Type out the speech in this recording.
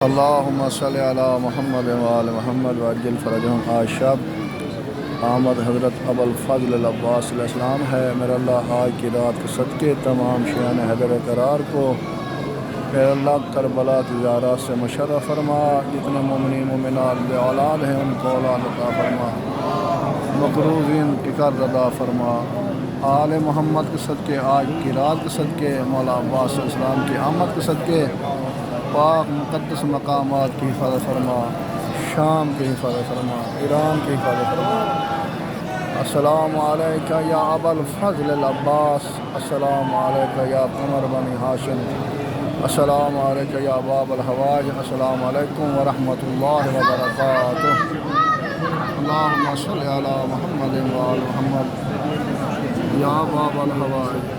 اللہم صلی علی محمد وآل محمد وعجل فرجہم۔ آج شب آمد حضرت ابوالفضل العباس علیہ السلام ہے۔ میرا اللہ آج کی رات کے صدقے تمام شیعان حیدر قرار کو میرا اللہ کربلا کی زیارات سے مشرف فرما۔ جتنے مومنین مومنات بے اولاد ہیں ان کو اولاد عطا فرما، مقروضین کی قرض ادا فرما۔ آل محمد کے صدقے، آج کی رات کے صدقے، مولا عباس علیہ السلام کی آمد کے صدقے پاک مقدس مقامات کی حفاظت فرما، شام کی حفاظت فرما، ایران کی حفاظت فرما۔ السلام علیکہ یا ابوالفضل العباس، السلام علیکہ یا قمر بنی ہاشم، السلام علیکہ یا باب الحوائج، السلام علیکم ورحمۃ اللہ وبرکاتہ۔ اللہم صلی علی محمد وآل محمد یا باب الحوائج۔